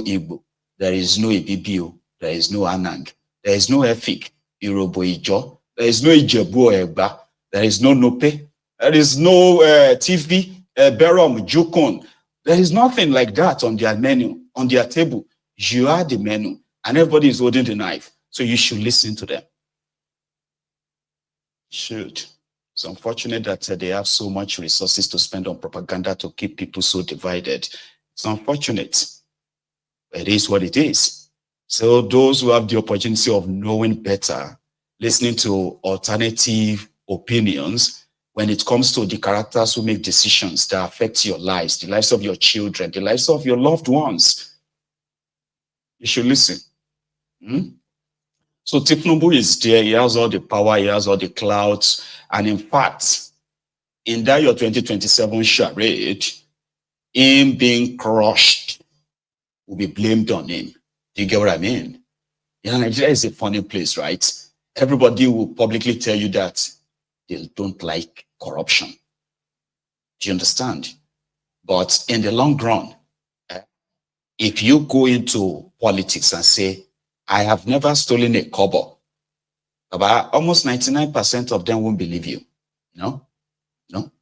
Igbo, there is no Ibibio, there is no Anang, there is no Efik, Irobo Ijo, there is no Ijebu Egba, there is no Nope, there is no TV, Berom, Jukon. There is nothing like that on their menu, on their table. You are the menu, and everybody is holding the knife. So you should listen to them. Should. It's unfortunate that they have so much resources to spend on propaganda to keep people so divided. It's unfortunate. It is what it is. So those who have the opportunity of knowing better, listening to alternative opinions, when it comes to the characters who make decisions that affect your lives, the lives of your children, the lives of your loved ones, you should listen. So Tinubu is there. He has all the power. He has all the clouds. And in fact, in that year 2027 charade, him being crushed will be blamed on him. Do you get what I mean? You know, Nigeria is a funny place, right? Everybody will publicly tell you that they don't like corruption. Do you understand? But in the long run, if you go into politics and say, I have never stolen a kobo, about almost 99% of them won't believe you. No,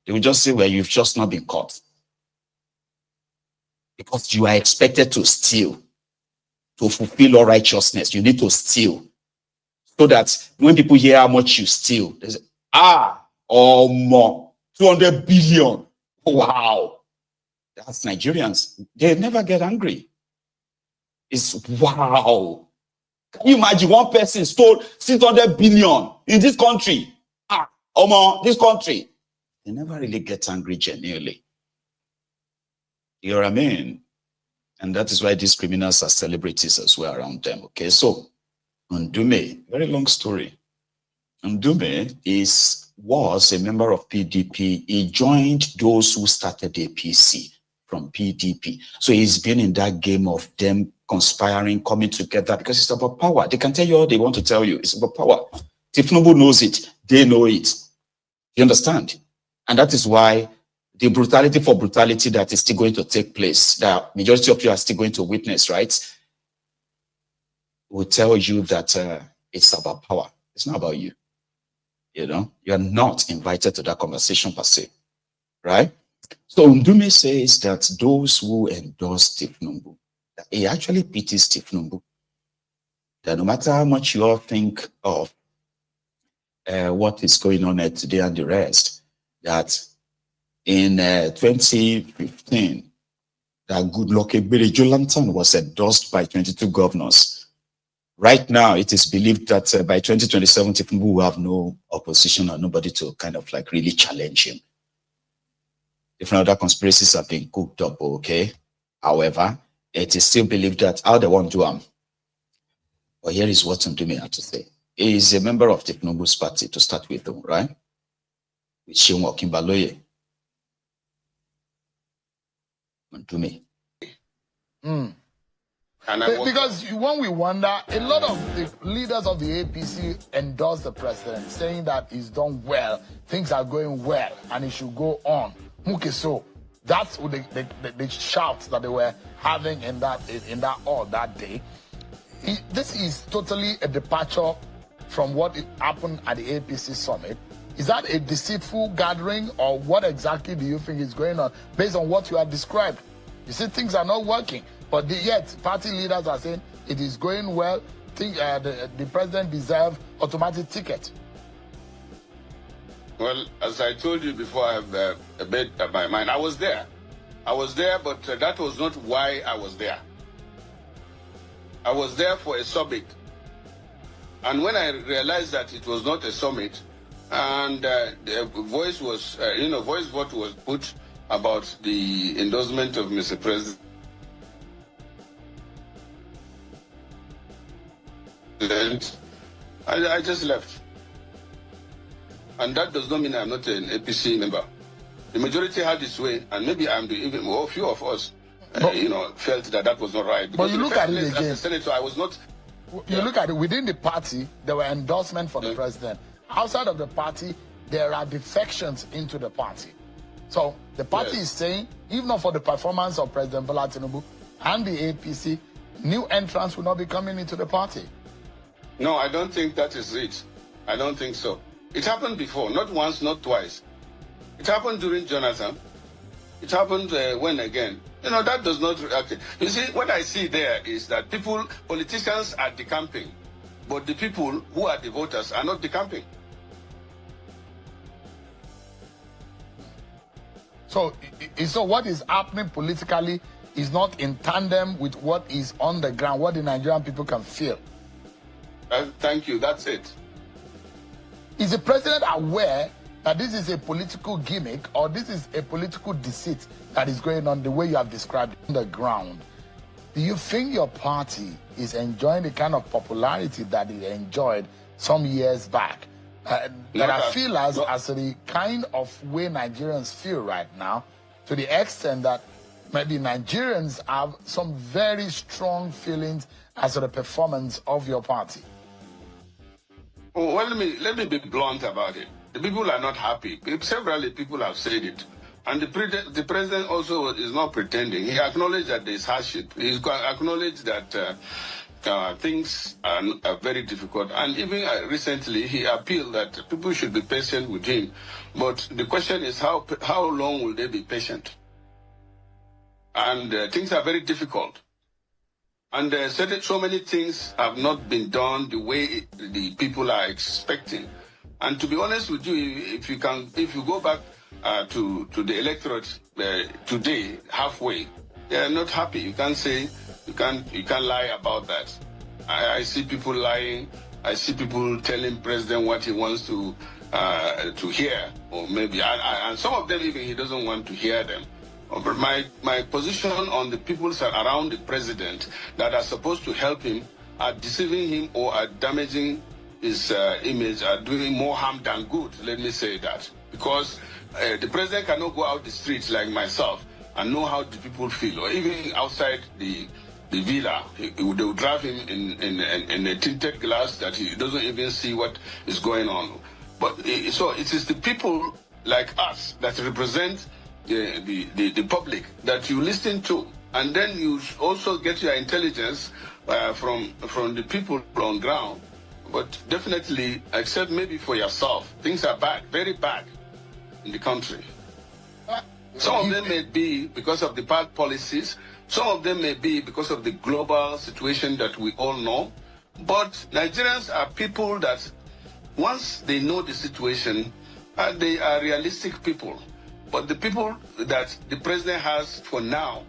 they will just say, well, you've just not been caught. Because you are expected to steal. To fulfill all righteousness, you need to steal. So that when people hear how much you steal, they say, or more, 200 billion. Wow. That's Nigerians. They never get angry. It's wow. Can you imagine one person stole 600 billion in this country? This country. They never really get angry genuinely. You know what I mean? And that is why these criminals are celebrities as well around them. Okay, so Ndume, very long story. Ndume was a member of PDP. He joined those who started the APC from PDP. So he's been in that game of them conspiring, coming together, because it's about power. They can tell you all they want to tell you. It's about power. Tinubu knows it. They know it. You understand? And that is why the brutality for brutality that is still going to take place, that majority of you are still going to witness, right, will tell you that it's about power. It's not about you. You know, you are not invited to that conversation per se, right? So Ndume says that those who endorse Tinubu, he actually pities Tinubu. That no matter how much you all think of what is going on today and the rest, that in 2015, that Goodluck Ebele Jonathan was endorsed by 22 governors. Right now, it is believed that by 2027, Tinubu will have no opposition or nobody to kind of like really challenge him. Different other conspiracies have been cooked up, okay? However, it is still believed that how they want to do. But here is what Ndume had to say. He is a member of Tinubu's party to start with, though, right? With Shinwo Kimbaloye. Ndume. Because when we wonder, a lot of the leaders of the APC endorse the president, saying that he's done well, things are going well, and he should go on. So that's the shout that they were having in that hall that day. This is totally a departure from what happened at the APC summit. Is that a deceitful gathering, or what exactly do you think is going on based on what you have described? You see, things are not working, but yet party leaders are saying it is going well. The president deserves automatic ticket. Well, as I told you before, I have made my mind. I was there, but that was not why I was there. I was there for a summit, and when I realized that it was not a summit, and the voice vote was put about the endorsement of Mr. President, I just left. And that does not mean I'm not an APC member. The majority had its way, and maybe I'm even more. Few of us, felt that was not right. But you look at it again. As a senator, I was not. You look at it within the party. There were endorsements for the president. Outside of the party, there are defections into the party. So the party is saying, even for the performance of President Bola Tinubu and the APC, new entrants will not be coming into the party. No, I don't think that is it. I don't think so. It happened before, not once, not twice. It happened during Jonathan. It happened when again? You know, that does not react. You see, what I see there is that politicians are decamping, but the people who are the voters are not decamping. So what is happening politically is not in tandem with what is on the ground, what the Nigerian people can feel. Thank you, that's it. Is the president aware that this is a political gimmick or this is a political deceit that is going on the way you have described on the ground? Do you think your party is enjoying the kind of popularity that it enjoyed some years back? That I feel as the kind of way Nigerians feel right now, to the extent that maybe Nigerians have some very strong feelings as to the performance of your party. Oh, well, let me be blunt about it. The people are not happy. Several people have said it. And the president also is not pretending. He acknowledged that there's hardship. He acknowledged that things are very difficult. And even recently, he appealed that people should be patient with him. But the question is, how long will they be patient? And things are very difficult. And so many things have not been done the way the people are expecting. And to be honest with you, if you go back to the electorate today, halfway, they are not happy. You can't lie about that. I see people lying. I see people telling president what he wants to hear, or maybe, and some of them even he doesn't want to hear them. But my position on the people around the president that are supposed to help him are deceiving him or are damaging his image, are doing more harm than good. Let me say that, because the president cannot go out the streets like myself and know how the people feel, or even outside the villa, they will drive him in a tinted glass that he doesn't even see what is going on. But so it is the people like us that represent the public that you listen to, and then you also get your intelligence from the people on ground. But definitely, except maybe for yourself, things are bad, very bad in the country. Some of them may be because of the bad policies. Some of them may be because of the global situation that we all know. But Nigerians are people that once they know the situation, they are realistic people. But the people that the president has for now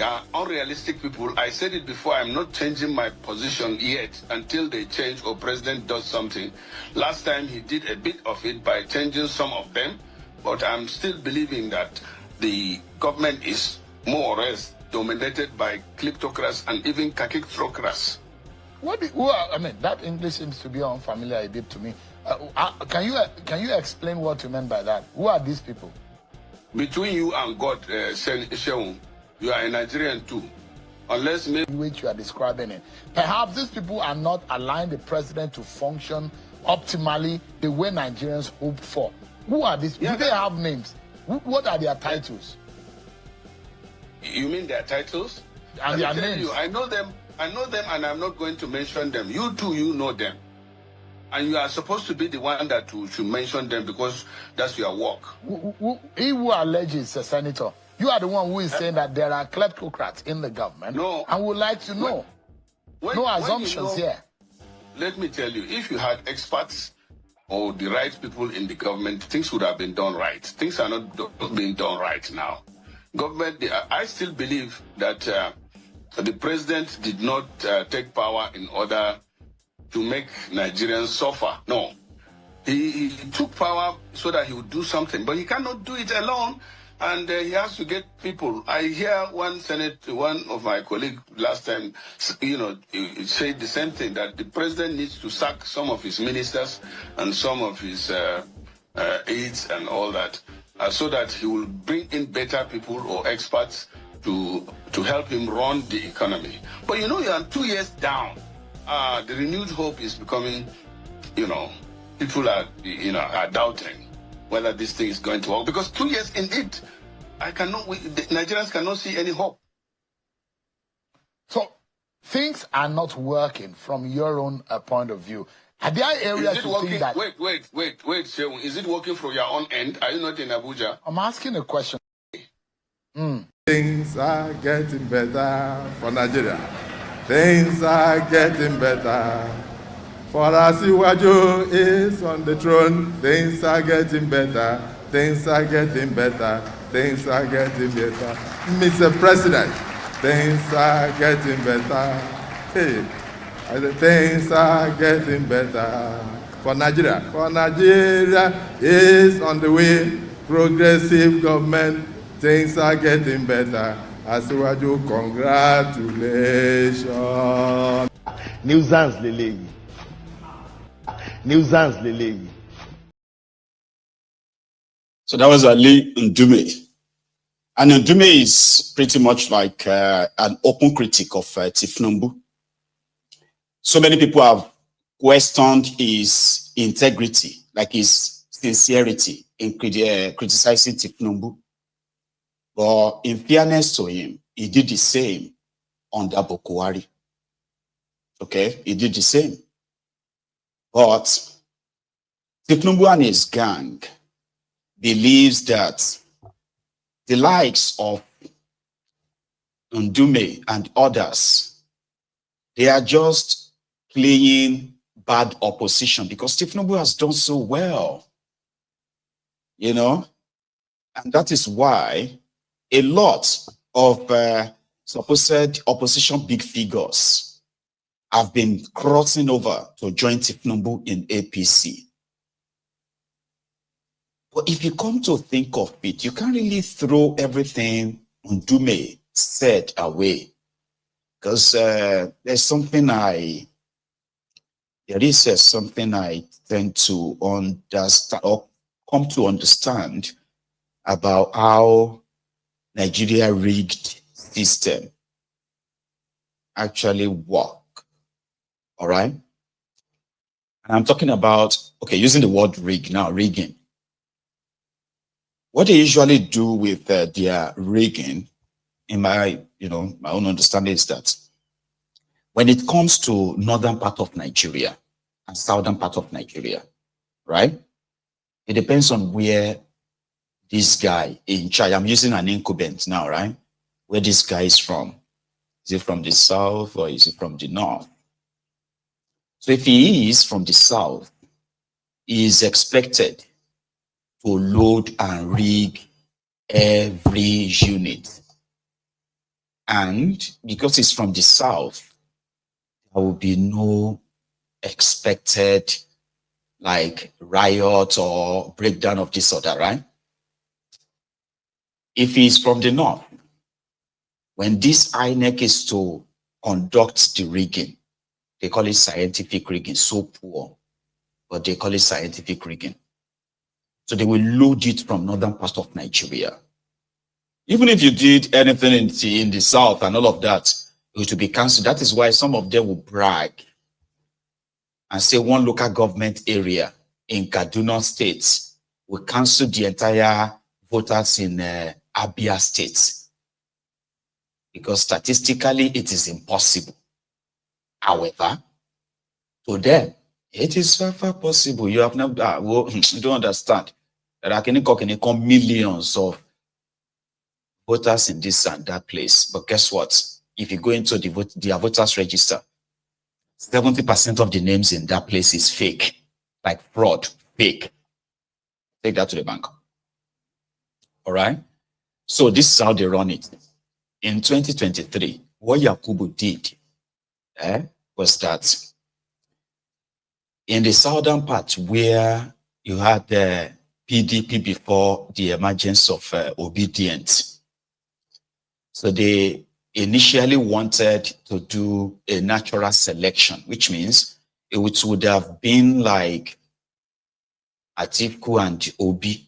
are unrealistic people. I said it before, I'm not changing my position yet until they change or president does something. Last time he did a bit of it by changing some of them, but I'm still believing that the government is more or less dominated by kleptocrats and even kakistocrats. That English seems to be unfamiliar a bit to me. Can you explain what you meant by that? Who are these people? Between you and God, Sheung, you are a Nigerian too. Unless maybe which you are describing it. Perhaps these people are not allowing the president to function optimally the way Nigerians hope for. Who are these? Do they have names? What are their titles? You mean their titles? And their names? I know them, and I'm not going to mention them. You too, you know them. And you are supposed to be the one that should mention them because that's your work. He who alleges, Senator, you are the one who is saying that there are kleptocrats in the government. No. And would like to know. No assumptions here. Let me tell you, if you had experts or the right people in the government, things would have been done right. Things are not being done right now. Government, I still believe that the president did not take power in order to make Nigerians suffer. No. He took power so that he would do something, but he cannot do it alone, and he has to get people. I hear one of my colleagues last time, said the same thing, that the president needs to sack some of his ministers and some of his aides and all that, so that he will bring in better people or experts to help him run the economy. But you are 2 years down. The renewed hope is becoming, people are doubting whether this thing is going to work. Because 2 years in it, the Nigerians cannot see any hope. So, things are not working from your own point of view. Are there areas Is it you working? think that... Wait, Shehu. Is it working from your own end? Are you not in Abuja? I'm asking a question. Things are getting better for Nigeria. Things are getting better. For Asiwaju is on the throne. Things are getting better. Things are getting better. Things are getting better. Mr. President, things are getting better. Hey, I said, things are getting better for Nigeria. For Nigeria is on the way. Progressive government. Things are getting better. Asiwaju, congratulations. Nuisance leleyi. Nuisance leleyi. So that was Ali Ndume. And Ndume is pretty much like an open critic of Tinubu. So many people have questioned his integrity, like his sincerity in criticizing Tinubu. But in fairness to him, he did the same under Buhari. Okay, he did the same. But Tinubu and his gang believes that the likes of Ndume and others, they are just playing bad opposition because Tinubu has done so well, you know, and that is why a lot of supposed opposition big figures have been crossing over to join Tinubu in APC. But if you come to think of it, you can't really throw everything Ndume said away, because there's something I tend to understand or come to understand about how Nigeria rigged system actually work. All right. And I'm talking about, okay, using the word rig now, rigging. What they usually do with their rigging, in my own understanding, is that when it comes to northern part of Nigeria and southern part of Nigeria, right? It depends on where this guy in charge, I'm using an incumbent now, right? Where this guy is from. Is he from the south or is he from the north? So if he is from the south, he is expected to load and rig every unit. And because it's from the south, there will be no expected like riot or breakdown of this or that, right? If he's from the north, when this INEC is to conduct the rigging, they call it scientific rigging, so poor, but they call it scientific rigging. So they will load it from northern part of Nigeria. Even if you did anything in the south and all of that, it will be cancelled. That is why some of them will brag and say one local government area in Kaduna State will cancel the entire voters in Abia State. Because statistically, it is impossible. However, to them, it is far possible. You have never, you don't understand. There are millions of voters in this and that place. But guess what? If you go into their voters register, 70% of the names in that place is fake, like fraud, fake. Take that to the bank. All right? So this is how they run it. In 2023, what Yakubu did was that in the southern part where you had the PDP before the emergence of obedience, so they initially wanted to do a natural selection, which means it would have been like Atiku and Obi,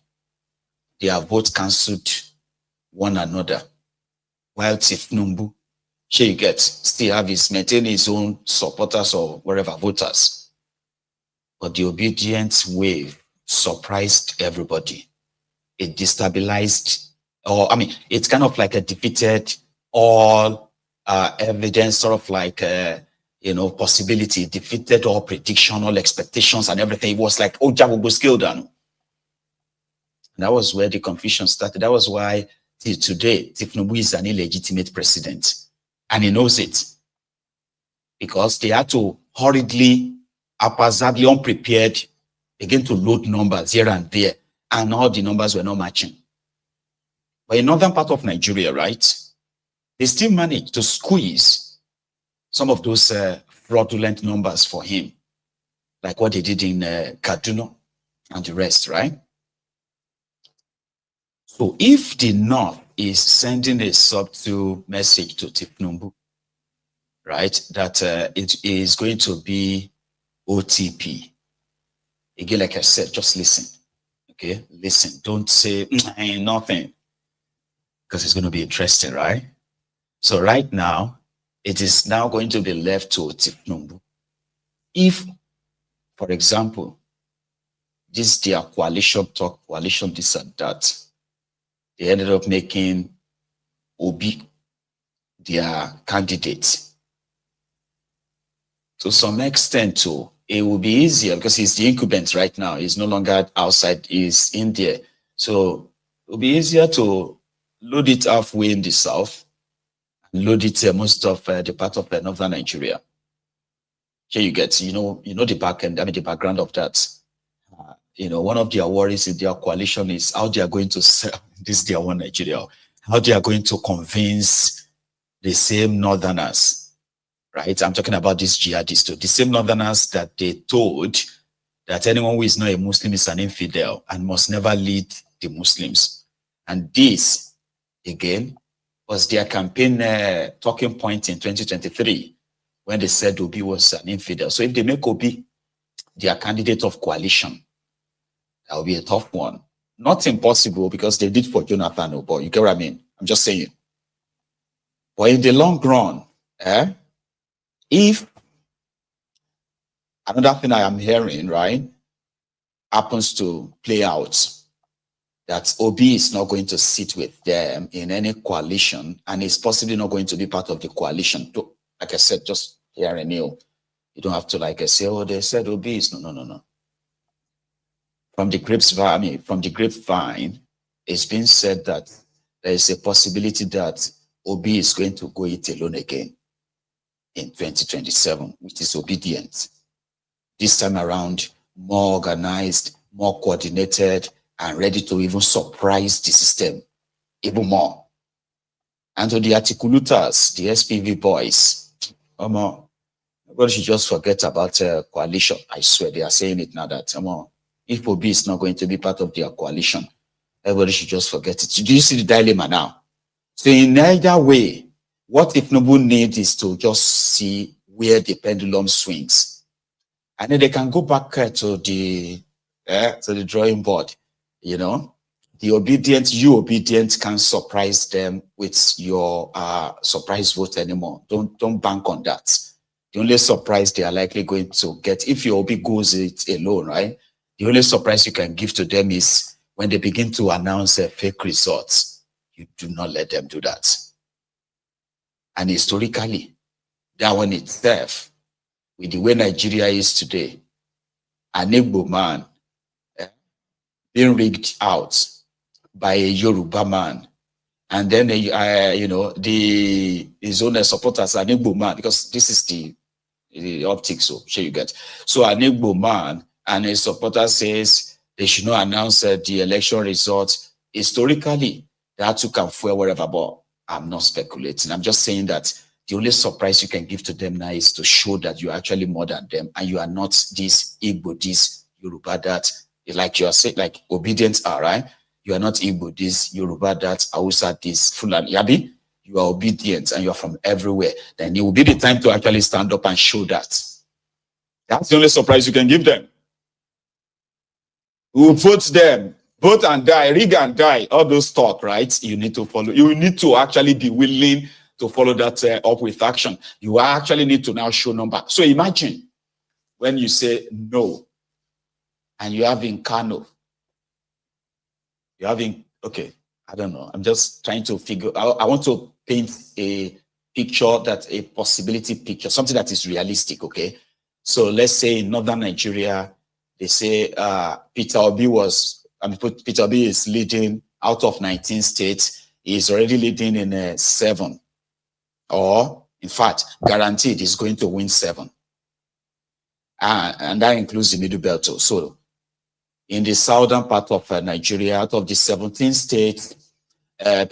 they have both cancelled one another. While Tinubu, you get, still have his maintain his own supporters or whatever voters. But the obedient wave surprised everybody. It destabilized, it's kind of like a defeated all evidence, sort of like, possibility, defeated all prediction, all expectations and everything. It was like, oh, Jago scale down. And that was where the confusion started. That was why till today, Tinubu is an illegitimate president. And he knows it. Because they had to hurriedly, haphazardly, unprepared, begin to load numbers here and there. And all the numbers were not matching. But in northern part of Nigeria, right, they still managed to squeeze some of those fraudulent numbers for him, like what they did in Kaduna and the rest, right? So if the North is sending a subtle message to Tinubu, right, that it is going to be OTP, again, like I said, just listen, okay? Listen, don't say nothing, because it's going to be interesting, right? So right now, it is now going to be left to Tinubu. If, for example, this their coalition talk, coalition this and that, they ended up making Obi their candidate. To some extent, too, it will be easier because he's the incumbent right now. He's no longer outside, he's in there. So it will be easier to load it halfway in the south, and load it most of the part of northern Nigeria. Here you get, the back end, the background of that. One of their worries in their coalition is how they are going to sell this their one Nigeria, how they are going to convince the same northerners, right? I'm talking about these jihadists too, the same northerners that they told that anyone who is not a Muslim is an infidel and must never lead the Muslims. And this, again, was their campaign talking point in 2023 when they said Obi was an infidel. So if they make Obi their candidate of coalition, that will be a tough one. Not impossible because they did for Jonathan, but you get what I mean? I'm just saying. But in the long run, if another thing I am hearing, right, happens to play out, that Obi is not going to sit with them in any coalition and is possibly not going to be part of the coalition. Like I said, just hearing you don't have to say, oh, they said Obi is no. From the grapevine, it's been said that there is a possibility that Obi is going to go it alone again in 2027, which is obedient. This time around, more organized, more coordinated, and ready to even surprise the system even more. And to the articulators, the SPV boys, nobody should just forget about coalition. I swear they are saying it now that if Obi is not going to be part of their coalition, everybody should just forget it. Do you see the dilemma now? So in either way, what Tinubu needs is to just see where the pendulum swings. And then they can go back to the drawing board. The obedient can surprise them with your surprise vote anymore. Don't bank on that. The only surprise they are likely going to get, if your Obi goes it alone, right? The only surprise you can give to them is when they begin to announce fake results. You do not let them do that. And historically, that one itself, with the way Nigeria is today, an Igbo man being rigged out by a Yoruba man, and then his own supporters, an Igbo man, because this is the optics, so sure you get. So an Igbo man and his supporter says they should not announce the election results. Historically, that too can fuel wherever, but I'm not speculating. I'm just saying that the only surprise you can give to them now is to show that you're actually more than them and you are not this Igbo, this Yoruba, that, like you are saying, like obedience are, right? You are not Igbo, this Yoruba, that, Hausa, this, Fulani, Yabi. You are obedient and you are from everywhere. Then it will be the time to actually stand up and show that. That's the only surprise you can give them. We will vote them, vote and die, rig and die, all those talk, right? You need to follow. You need to actually be willing to follow that up with action. You actually need to now show number. So imagine when you say no, and you have in Kano, you're having, okay, I don't know. I'm just trying to figure, I want to paint a picture, that a possibility picture, something that is realistic, okay? So let's say in northern Nigeria, they say Peter Obi is leading out of 19 states. He is already leading in 7. Or, in fact, guaranteed is going to win 7. And that includes the Middle Belt too. So, in the southern part of Nigeria, out of the 17 states, Peter